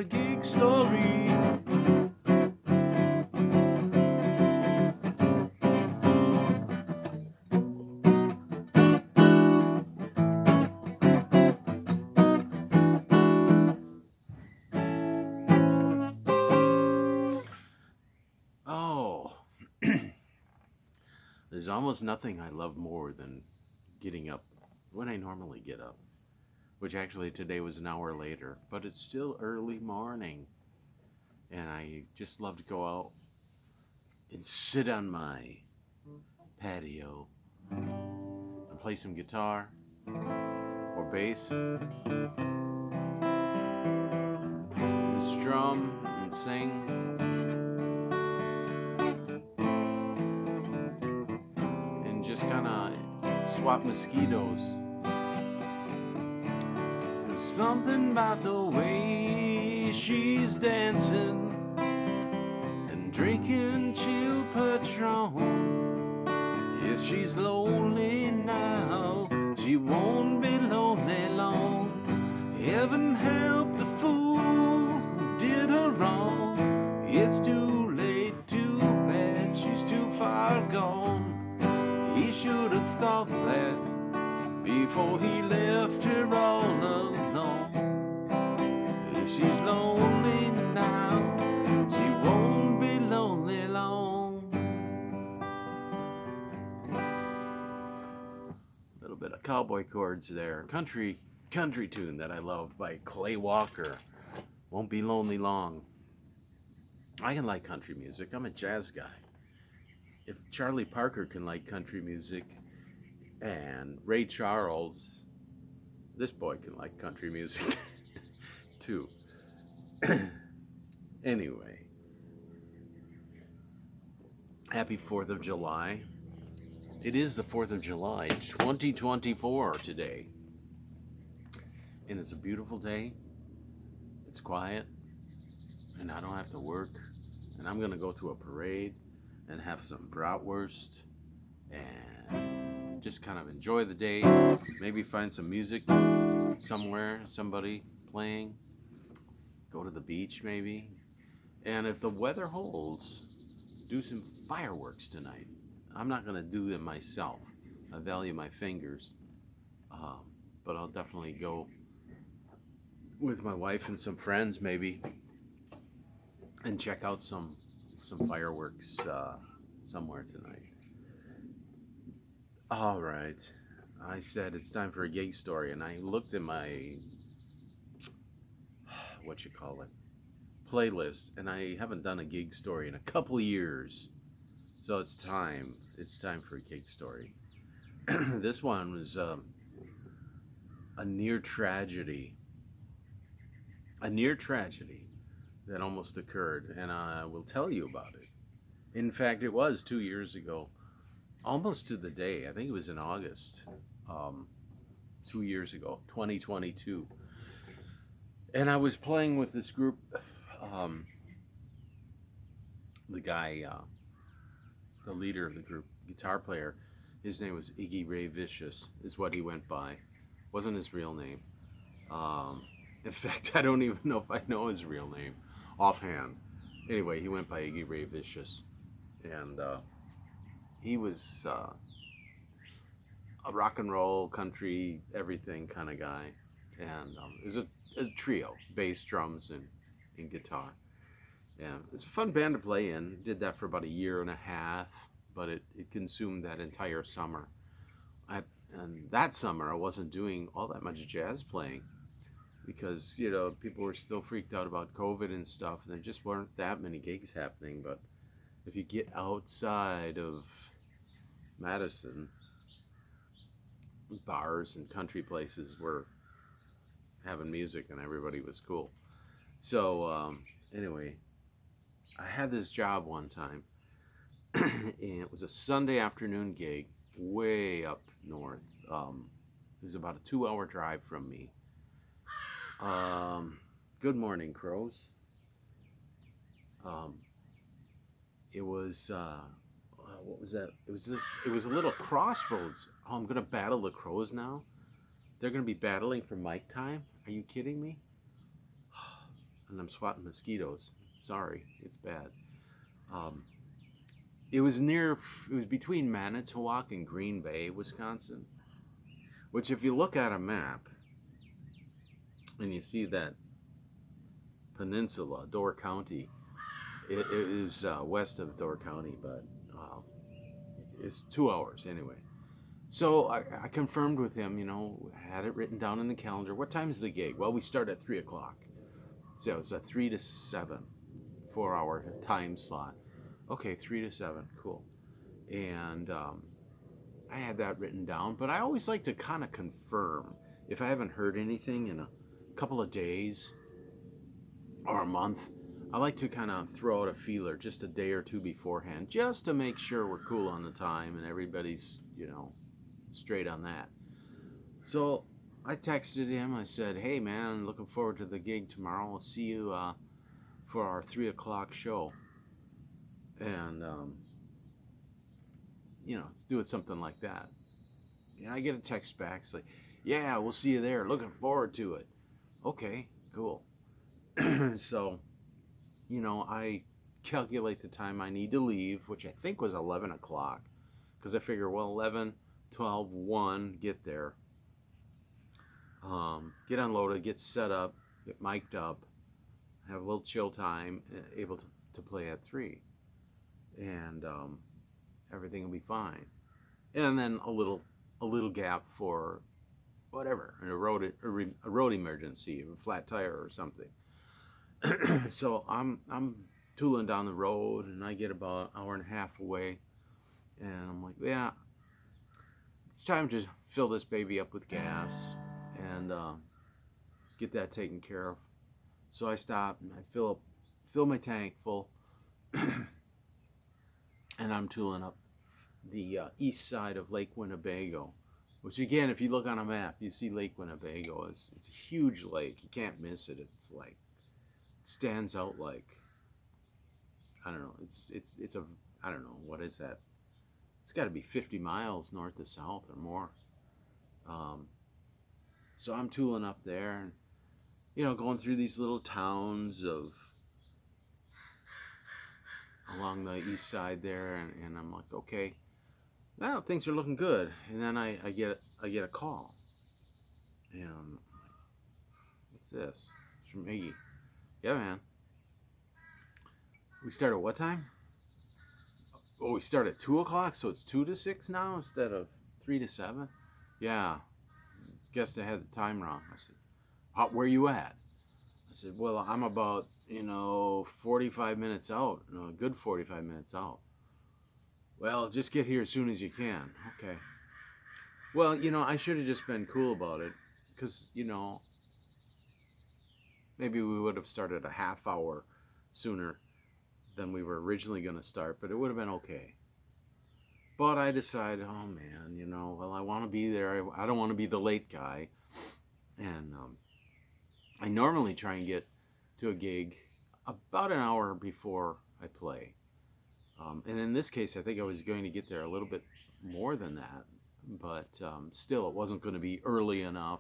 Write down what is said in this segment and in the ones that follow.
a gig story. Oh, there's almost nothing I love more than getting up when I normally get up, which actually today was an hour later, but it's still early morning. And I just love to go out and sit on my patio and play some guitar or bass, and strum and sing and just kind of swat mosquitoes. There's something about the way she's dancing and drinking chill Patron. If she's lonely now, she won't be lonely long. Heaven help the fool who did her wrong. It's too late, too bad, she's too far gone. He should have thought that before he left her all alone. If she's lonely now, she won't be lonely long. A little bit of cowboy chords there. Country tune that I love by Clay Walker. Won't be lonely long. I can like country music. I'm a jazz guy. If Charlie Parker can like country music and Ray Charles, this boy can like country music too. Anyway, happy 4th of July. It is the 4th of July, 2024 today. And it's a beautiful day. It's quiet. And I don't have to work. And I'm going to go to a parade and have some bratwurst and just kind of enjoy the day. Maybe find some music somewhere, somebody playing. Go to the beach maybe. And if the weather holds, do some fireworks tonight. I'm not going to do them myself. I value my fingers. But I'll definitely go with my wife and some friends maybe and check out some fireworks somewhere tonight. All right. I said it's time for a gig story, and I looked at my what you call it playlist, and I haven't done a gig story in a couple years. So it's time. It's time for a gig story. This one was a near tragedy. A near tragedy that almost occurred, and I will tell you about it. In fact, it was 2 years ago, almost to the day. I think it was in August, 2 years ago, 2022. And I was playing with this group. The guy, the leader of the group, guitar player, his name was Iggy Ray Vicious, is what he went by. Wasn't his real name. In fact, I don't even know if I know his real name offhand. Anyway, he went by Iggy Ray Vicious, and he was a rock and roll, country, everything kind of guy. And it was a trio, bass, drums, and guitar. Yeah, it's a fun band to play in. Did that for about a year and a half, but it consumed that entire summer. And that summer, I wasn't doing all that much jazz playing because, people were still freaked out about COVID and stuff, and there just weren't that many gigs happening. But if you get outside of Madison, bars and country places were having music and everybody was cool. So, anyway, I had this job one time, and it was a Sunday afternoon gig way up north. It was about a 2-hour drive from me. Good morning, crows. It was what was that? It was a little crossroads. Oh, I'm gonna battle the crows now. They're gonna be battling for mic time. Are you kidding me? and I'm swatting mosquitoes. Sorry, it's bad. Um, it was between Manitowoc and Green Bay, Wisconsin. Which, if you look at a map and you see that peninsula, Door County, it is west of Door County, but it's 2 hours anyway. So I confirmed with him, had it written down in the calendar. What time is the gig? Well, we start at 3 o'clock. So it's a 3 to 7, 4 hour time slot. Okay, 3 to 7, cool. And I had that written down, but I always like to kind of confirm if I haven't heard anything in a couple of days or a month. I like to kind of throw out a feeler just a day or two beforehand, just to make sure we're cool on the time and everybody's, straight on that. So I texted him. I said, "Hey man, looking forward to the gig tomorrow. I'll see you for our 3 o'clock show." And let's do it something like that. And I get a text back. It's like, "Yeah, we'll see you there. Looking forward to it." Okay, cool. So, I calculate the time I need to leave, which I think was 11 o'clock. Because I figure, well, 11, 12, 1, get there. Get unloaded, get set up, get mic'd up, have a little chill time, able to play at 3. And everything will be fine. And then a little gap for whatever, a road emergency, a flat tire or something. So I'm tooling down the road, and I get about an hour and a half away, and I'm like, yeah, it's time to fill this baby up with gas and get that taken care of. So I stop and I fill my tank full, and I'm tooling up the east side of Lake Winnebago, which, again, if you look on a map, you see Lake Winnebago. It's a huge lake. You can't miss it. It's like, it stands out like, I don't know. It's a, I don't know, what is that? It's got to be 50 miles north to south or more. So I'm tooling up there and, going through these little towns along the east side there, and I'm like, okay, well, things are looking good. And then I get a call, and what's this? It's from Iggy. Yeah, man. We start at what time? Oh, we start at 2 o'clock, so it's 2 to 6 now instead of 3 to 7? Yeah. Guess they had the time wrong. I said, where you at? I said, well, I'm about, 45 minutes out. A good 45 minutes out. Well, just get here as soon as you can. Okay. Well, I should have just been cool about it, because, maybe we would have started a half hour sooner than we were originally going to start, but it would have been okay. But I decided, oh man, well, I want to be there. I don't want to be the late guy. And I normally try and get to a gig about an hour before I play. And in this case, I think I was going to get there a little bit more than that. But still, it wasn't going to be early enough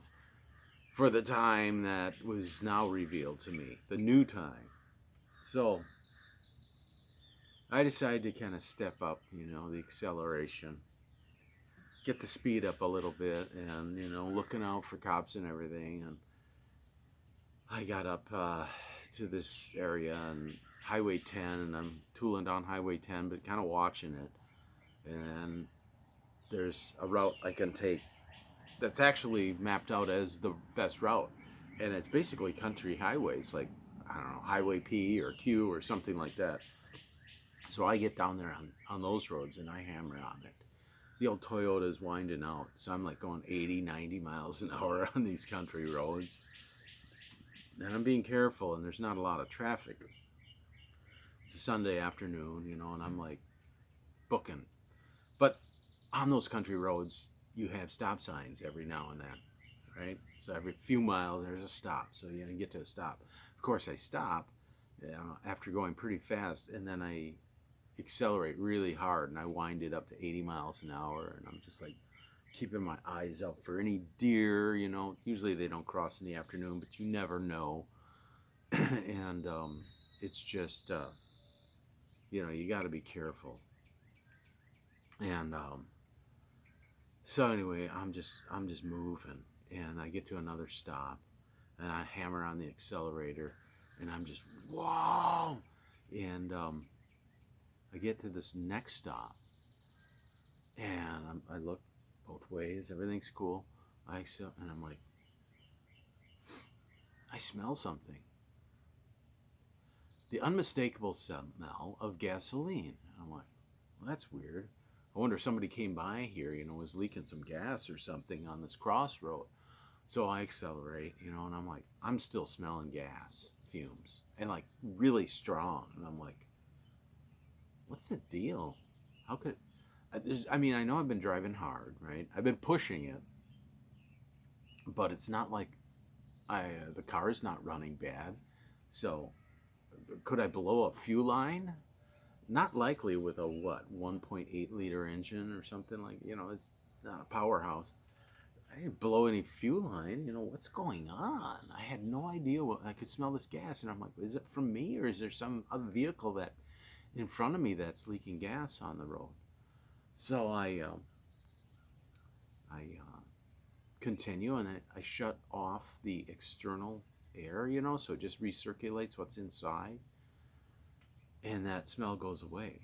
for the time that was now revealed to me, the new time. So I decided to kind of step up, the acceleration, get the speed up a little bit, and, looking out for cops and everything. And I got up to this area and Highway 10, and I'm tooling down Highway 10, but kind of watching it. And there's a route I can take that's actually mapped out as the best route. And it's basically country highways, like, I don't know, Highway P or Q or something like that. So I get down there on those roads and I hammer on it. The old Toyota is winding out, so I'm like going 80, 90 miles an hour on these country roads. And I'm being careful, and there's not a lot of traffic. It's a Sunday afternoon, and I'm like booking. But on those country roads, you have stop signs every now and then, right? So every few miles, there's a stop. So you get to a stop. Of course, I stop after going pretty fast, and then I accelerate really hard, and I wind it up to 80 miles an hour, and I'm just like keeping my eyes out for any deer. Usually they don't cross in the afternoon, but you never know. And it's just you got to be careful. And so anyway, I'm just moving, and I get to another stop, and I hammer on the accelerator, and I'm just whoa, and I get to this next stop, and I look both ways, everything's cool. And I'm like, I smell something, the unmistakable smell of gasoline. I'm like, well, that's weird. I wonder if somebody came by here, was leaking some gas or something on this crossroad. So I accelerate, and I'm like, I'm still smelling gas fumes and like really strong. And I'm like, what's the deal? How could, I mean, I know I've been driving hard, right? I've been pushing it, but it's not like the car is not running bad. So could I blow a fuel line? Not likely with a 1.8 liter engine or something like, it's not a powerhouse. I didn't blow any fuel line. What's going on? I had no idea I could smell this gas. And I'm like, is it from me, or is there some other vehicle that in front of me that's leaking gas on the road? So I continue, and I shut off the external air, so it just recirculates what's inside. And that smell goes away.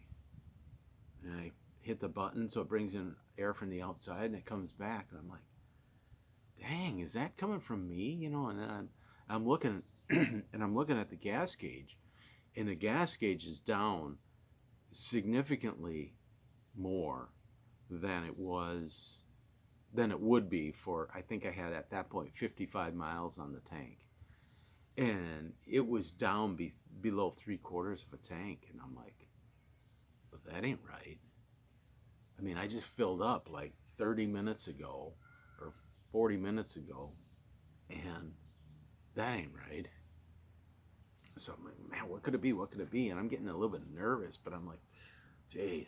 And I hit the button so it brings in air from the outside, and it comes back. And I'm like, dang, is that coming from me? And then I'm looking and I'm looking at the gas gauge, and the gas gauge is down significantly more than it would be for, I think I had at that point 55 miles on the tank, and it was down below 3/4 of a tank. And I'm like, but that ain't right. I mean, I just filled up like 30 minutes ago or 40 minutes ago, and that ain't right. So I'm like, man, what could it be? What could it be? And I'm getting a little bit nervous, but I'm like, jeez.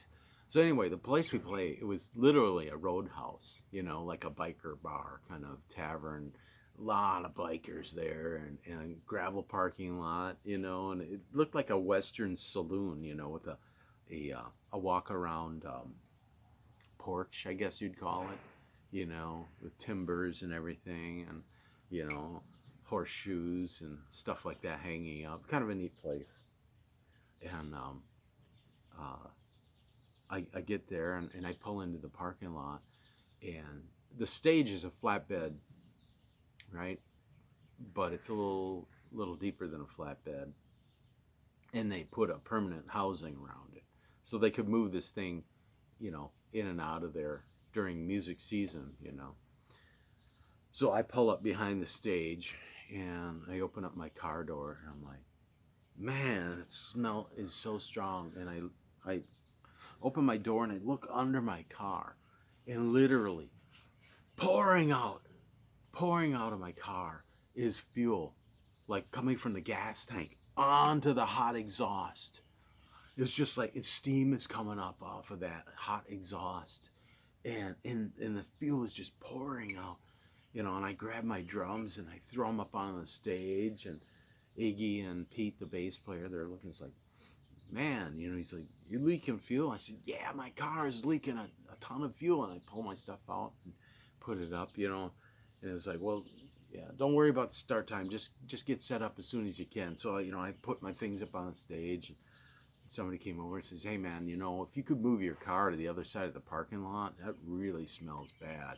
So anyway, the place we play, it was literally a roadhouse, like a biker bar kind of tavern. A lot of bikers there, and gravel parking lot, and it looked like a Western saloon, with a walk around porch, I guess you'd call it, with timbers and everything, and, horseshoes and stuff like that hanging up. Kind of a neat place. And uh, I get there, and I pull into the parking lot, and the stage is a flatbed, right? But it's a little deeper than a flatbed, and they put a permanent housing around it, so they could move this thing, in and out of there during music season. So I pull up behind the stage, and I open up my car door, and I'm like, man, the smell is so strong. And I open my door, and I look under my car, and literally pouring out of my car is fuel, like coming from the gas tank onto the hot exhaust. It's just like steam is coming up off of that hot exhaust, and the fuel is just pouring out, and I grab my drums and I throw them up on the stage, and Iggy and Pete, the bass player, they're looking, it's like, man, he's like, you leaking fuel? I said, yeah, my car is leaking a ton of fuel. And I pull my stuff out and put it up, and it was like, well, yeah, don't worry about the start time. Just get set up as soon as you can. So, I put my things up on the stage, and somebody came over and says, hey, man, if you could move your car to the other side of the parking lot, that really smells bad.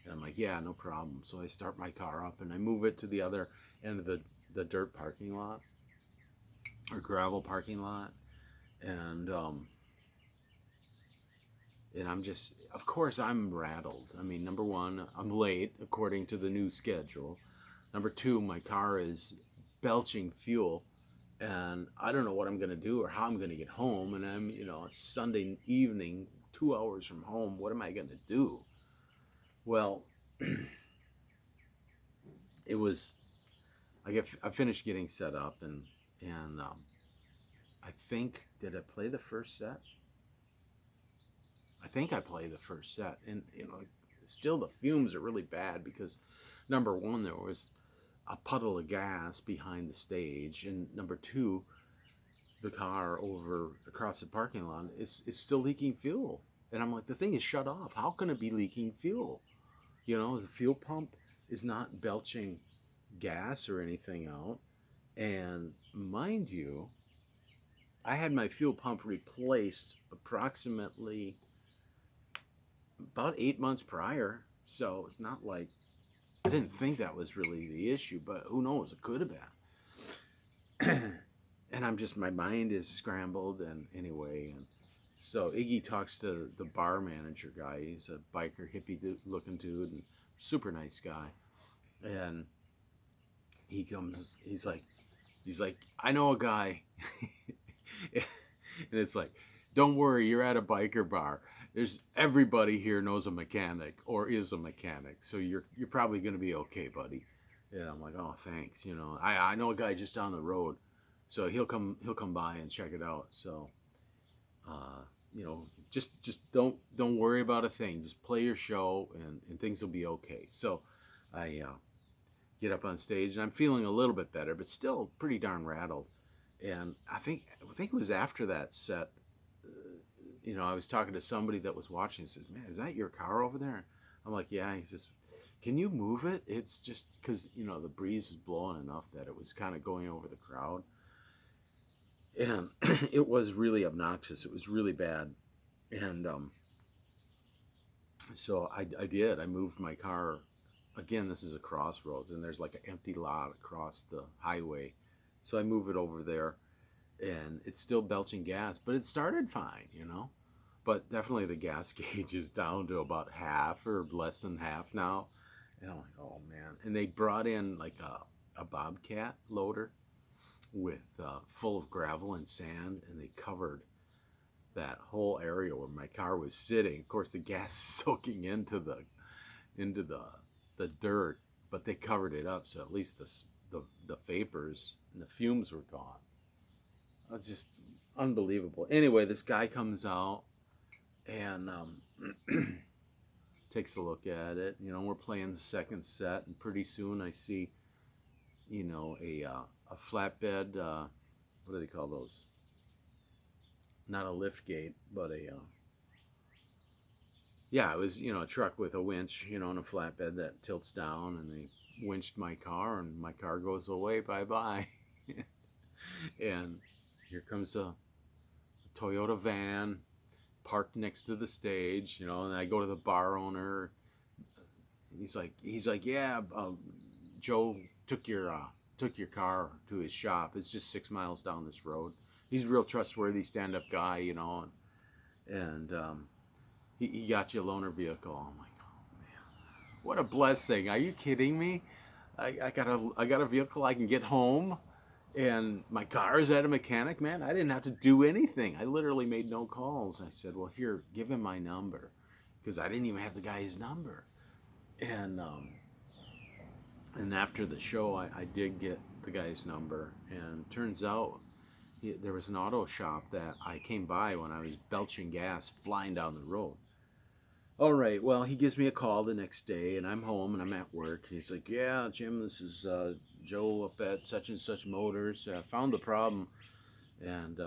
And I'm like, yeah, no problem. So I start my car up, and I move it to the other end of the dirt parking lot, or gravel parking lot. And I'm just, of course, I'm rattled. I mean, number one, I'm late according to the new schedule. Number two, my car is belching fuel, and I don't know what I'm going to do or how I'm going to get home. And I'm, a Sunday evening, 2 hours from home. What am I going to do? Well, it was, I finished getting set up, and I think, did I play the first set? I think I played the first set, and still the fumes are really bad because, number one, there was a puddle of gas behind the stage, and number two, the car over across the parking lot is still leaking fuel. And I'm like, the thing is shut off. How can it be leaking fuel? You know, the fuel pump is not belching gas or anything out. And mind you, I had my fuel pump replaced approximately about 8 months prior. So it's not like I didn't think that was really the issue, but who knows? It could have been. And I'm just, my mind is scrambled. And anyway, and so Iggy talks to the bar manager guy. He's a biker, hippie looking dude, and super nice guy. And he comes, he's like, I know a guy. And it's like, don't worry, you're at a biker bar. There's everybody here knows a mechanic or is a mechanic, so you're probably gonna be okay, buddy. Yeah, I'm like, oh, thanks. You know, I know a guy just down the road, so he'll come by and check it out. So, you know, just don't worry about a thing. Just play your show, and things will be okay. So, I get up on stage, and I'm feeling a little bit better, but still pretty darn rattled. And I think it was after that set, you know, I was talking to somebody that was watching. He says, man, is that your car over there? I'm like, yeah. He says, can you move it? It's just because, you know, the breeze was blowing enough that it was kind of going over the crowd. And it was really obnoxious. It was really bad. And so I did. I moved my car. Again, this is a crossroads, and there's like an empty lot across the highway. So I move it over there, and it's still belching gas, but it started fine, you know. But definitely the gas gauge is down to about half or less than half now. And I'm like, oh man. And they brought in like a Bobcat loader with full of gravel and sand, and they covered that whole area where my car was sitting. Of course, the gas is soaking into the dirt, but they covered it up, so at least the vapors and the fumes were gone. It's just unbelievable. Anyway, this guy comes out and takes a look at it. You know, we're playing the second set, and pretty soon I see, you know, a flatbed. What do they call those? Not a lift gate, but a yeah, it was, you know, a truck with a winch, you know, and a flatbed that tilts down, and they winched my car, and my car goes away, bye-bye. And here comes a Toyota van parked next to the stage, you know, and I go to the bar owner. He's like, yeah, Joe took your car to his shop. It's just 6 miles down this road. He's a real trustworthy stand-up guy, you know, and he got you a loaner vehicle. I'm like, oh man, what a blessing! Are you kidding me? I got a vehicle I can get home, and my car is at a mechanic. Man, I didn't have to do anything. I literally made no calls. I said, well, here, give him my number, because I didn't even have the guy's number. And after the show, I did get the guy's number, and turns out there was an auto shop that I came by when I was belching gas flying down the road. All right, well, he gives me a call the next day, and I'm home, and I'm at work. He's like, yeah, Jim, this is Joe up at such and such Motors. Found the problem. And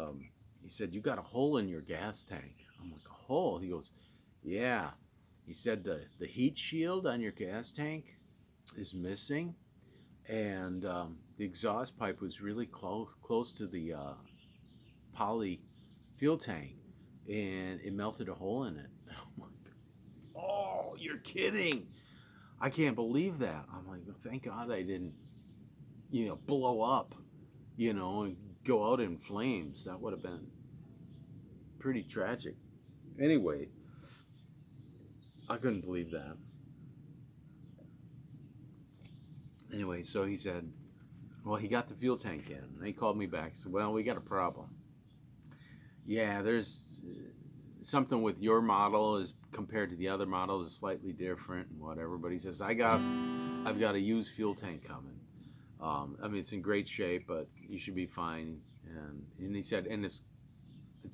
he said, you got a hole in your gas tank. I'm like, a hole? He goes, yeah. He said the heat shield on your gas tank is missing, and the exhaust pipe was really close to the poly fuel tank, and it melted a hole in it. I'm like, oh, you're kidding. I can't believe that. I'm like, thank God I didn't, you know, blow up, you know, and go out in flames. That would have been pretty tragic. Anyway, I couldn't believe that. Anyway, so he said, well, he got the fuel tank in. And he called me back. He said, well, we got a problem. Yeah, there's something with your model is compared to the other models is slightly different and whatever. But he says, I've got a used fuel tank coming. I mean, it's in great shape, but you should be fine. And he said, and it's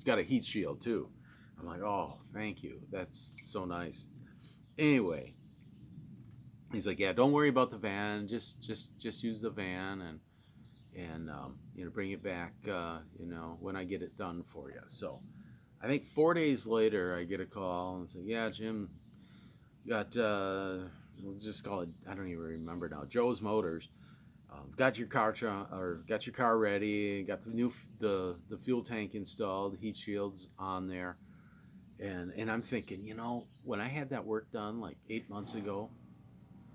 got a heat shield too. I'm like, oh, thank you. That's so nice. Anyway, He's like, yeah, don't worry about the van. Just use the van and bring it back. When I get it done for you. So I think 4 days later, I get a call and say, yeah, Jim, got we'll just call it. I don't even remember now. Joe's Motors. Got your car or got your car ready. Got the fuel tank installed. Heat shields on there. And I'm thinking, when I had that work done like 8 months ago,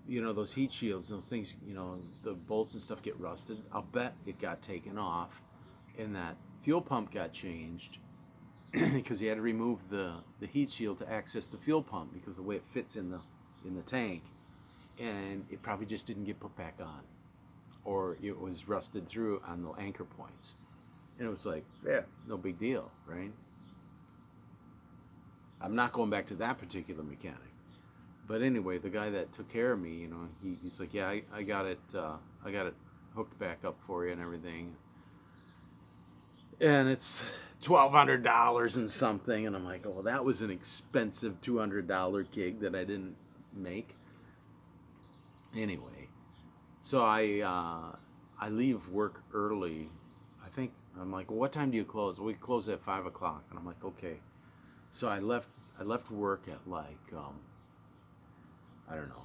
those heat shields, those things, the bolts and stuff get rusted. I'll bet it got taken off, and that fuel pump got changed because you had to remove the heat shield to access the fuel pump because the way it fits in the tank, and it probably just didn't get put back on, or it was rusted through on the anchor points, and it was like, yeah, no big deal, right? I'm not going back to that particular mechanic. But anyway, the guy that took care of me, he's like, yeah, I got it hooked back up for you and everything. And it's $1,200 and something. And I'm like, oh, that was an expensive $200 gig that I didn't make. Anyway, so I leave work early. I'm like, well, what time do you close? We close at 5 o'clock. And I'm like, okay. So I left work at like, I don't know,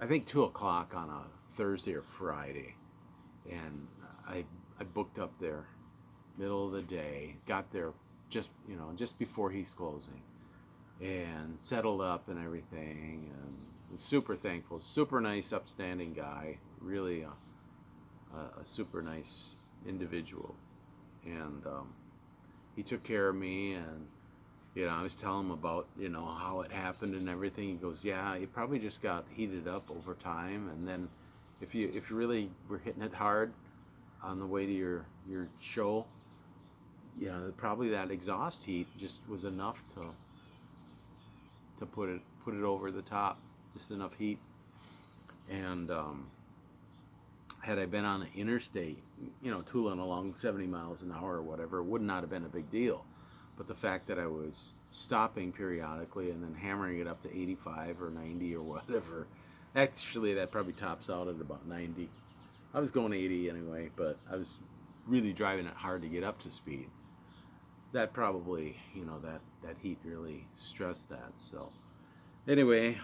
I think 2 o'clock on a Thursday or Friday. And I booked up there middle of the day, got there just before he's closing, and settled up and everything, and was super thankful. Super nice, upstanding guy, really a super nice individual. And he took care of me, and I was telling him about, how it happened and everything. He goes, yeah, it probably just got heated up over time. And then if you really were hitting it hard on the way to your show, probably that exhaust heat just was enough to put it over the top, just enough heat. And had I been on the interstate, tooling along 70 miles an hour or whatever, it would not have been a big deal. But the fact that I was stopping periodically and then hammering it up to 85 or 90 or whatever, actually that probably tops out at about 90. I was going 80 anyway, but I was really driving it hard to get up to speed. That probably, that heat really stressed that. So anyway,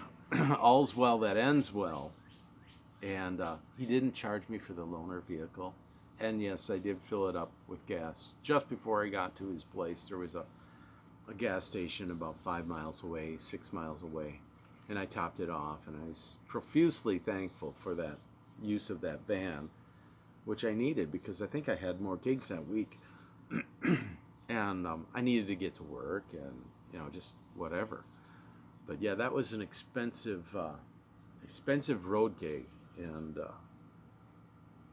all's well that ends well. And he didn't charge me for the loaner vehicle. And yes, I did fill it up with gas. Just before I got to his place, there was a gas station about 5 miles away, 6 miles away. And I topped it off, and I was profusely thankful for that use of that van, which I needed because I think I had more gigs that week. And I needed to get to work and, just whatever. But yeah, that was an expensive road gig. And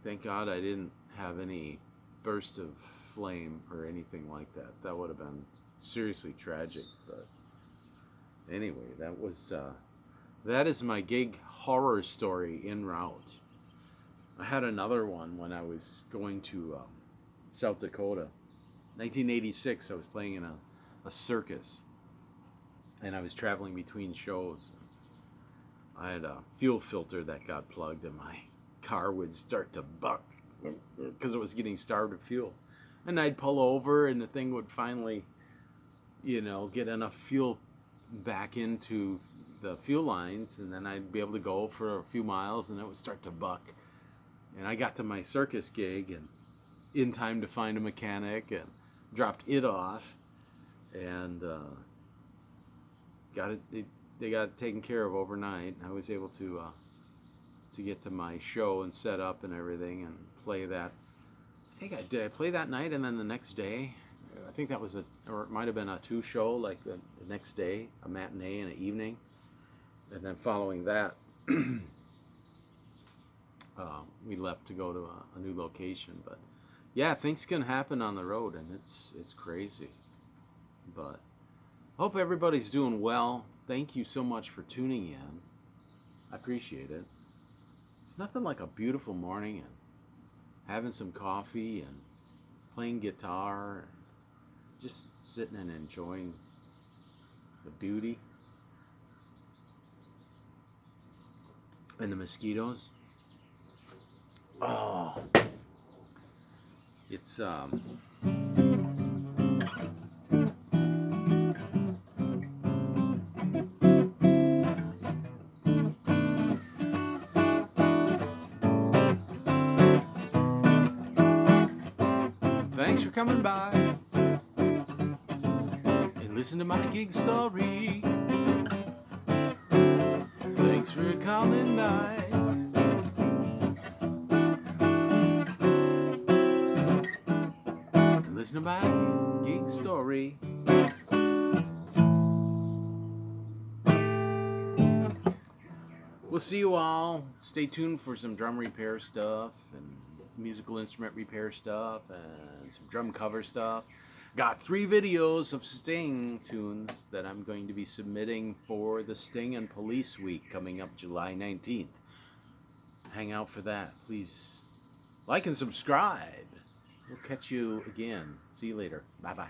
thank God I didn't have any burst of flame or anything like that. That would have been seriously tragic. But anyway, that is my gig horror story en route. I had another one when I was going to South Dakota. 1986, I was playing in a circus, and I was traveling between shows. I had a fuel filter that got plugged, and my car would start to buck because it was getting starved of fuel. And I'd pull over, and the thing would finally, get enough fuel back into the fuel lines, and then I'd be able to go for a few miles, and it would start to buck. And I got to my circus gig, and in time to find a mechanic, and dropped it off, and they got it taken care of overnight. I was able to get to my show and set up and everything and play that. I play that night, and then the next day, I think that was or it might have been a 2 show, like the next day, a matinee and an evening, and then following that, we left to go to a new location. But yeah, things can happen on the road, and it's crazy. But hope everybody's doing well. Thank you so much for tuning in. I appreciate it. It's nothing like a beautiful morning and having some coffee and playing guitar, just sitting and enjoying the beauty. And the mosquitoes. Oh, it's thanks for coming by and listen to my gig story. Thanks for coming by. Listen to my gig story. We'll see you all. Stay tuned for some drum repair stuff and musical instrument repair stuff and some drum cover stuff. Got 3 videos of Sting tunes that I'm going to be submitting for the Sting and Police Week coming up July 19th. Hang out for that. Please like and subscribe. We'll catch you again. See you later. Bye-bye.